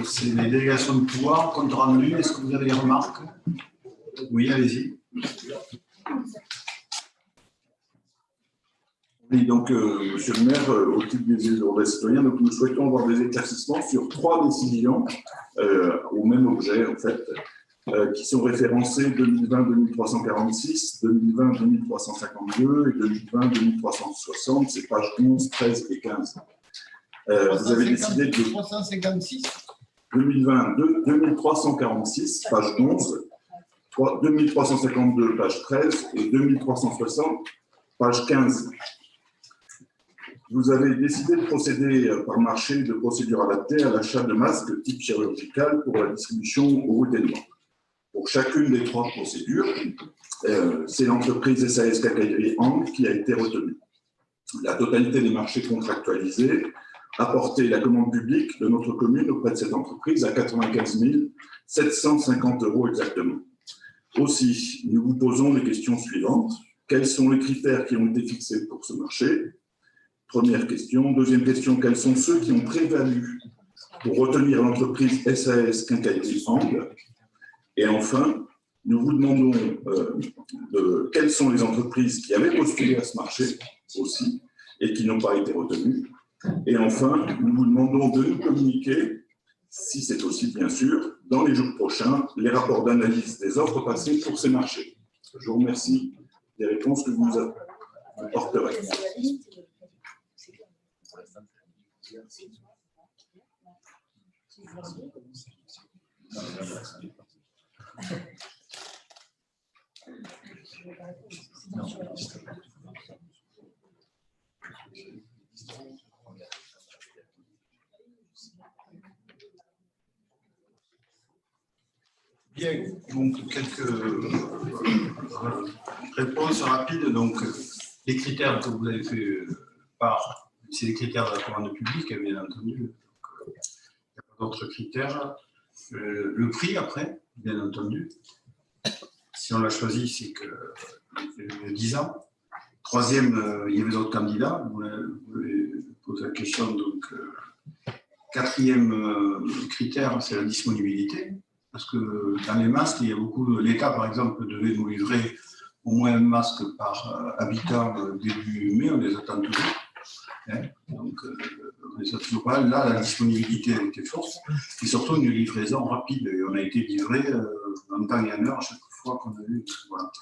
c'est les délégations de pouvoir, compte rendu. Est-ce que vous avez des remarques? Oui, allez-y. Oui, donc, Monsieur le maire, au titre des ordres citoyens, donc, nous souhaitons avoir des éclaircissements sur 3 décisions au même objet, en fait, qui sont référencées 2020-2346, 2020-2352 et 2020-2360, c'est pages 11, 13 et 15. Vous avez décidé de 356 2020, 2346, page 11, 2352, page 13 et 2360, page 15. Vous avez décidé de procéder par marché de procédure adaptée à l'achat de masques type chirurgical pour la distribution au route et noir. Pour chacune des 3 procédures, c'est l'entreprise SAS Quincaillerie Ang qui a été retenue. La totalité des marchés contractualisés a porté la commande publique de notre commune auprès de cette entreprise à 95 750 € exactement. Aussi, nous vous posons les questions suivantes. Quels sont les critères qui ont été fixés pour ce marché? Première question. Deuxième question, quels sont ceux qui ont prévalu pour retenir l'entreprise SAS Quincaillerie Ang? Et enfin, nous vous demandons quelles sont les entreprises qui avaient postulé à ce marché aussi et qui n'ont pas été retenues. Et enfin, nous vous demandons de nous communiquer, si c'est possible bien sûr, dans les jours prochains, les rapports d'analyse des offres passées pour ces marchés. Je vous remercie des réponses que vous apporterez. Bien, donc quelques réponses rapides. Donc, les critères que vous avez fait part, c'est les critères de la commande publique, bien entendu. Donc, il n'y a pas d'autres critères. Le prix, après, bien entendu. Si on l'a choisi, c'est que 10 ans. Troisième, il y avait d'autres candidats. Vous avez posé la question. Donc, quatrième critère, c'est la disponibilité. Parce que dans les masques, il y a beaucoup. L'État, par exemple, devait nous livrer au moins un masque par habitant début mai, on les attend toujours. Hein, donc, on les attend toujours pas. Là, la disponibilité a été forte. Et surtout, une livraison rapide. Et on a été livré en temps et en heure à chaque fois qu'on a eu. Voilà.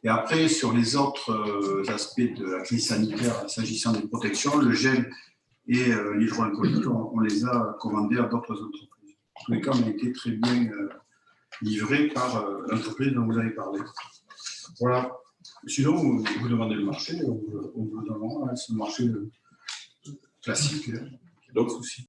Et après, sur les autres aspects de la crise sanitaire, s'agissant des protections, le gel et l'hydroalcoolique, on les a commandés à d'autres entreprises. En tous les cas, on a été très bien livré par l'entreprise dont vous avez parlé. Voilà. Sinon, vous demandez le marché, on vous demande, c'est un marché classique, d'autres soucis.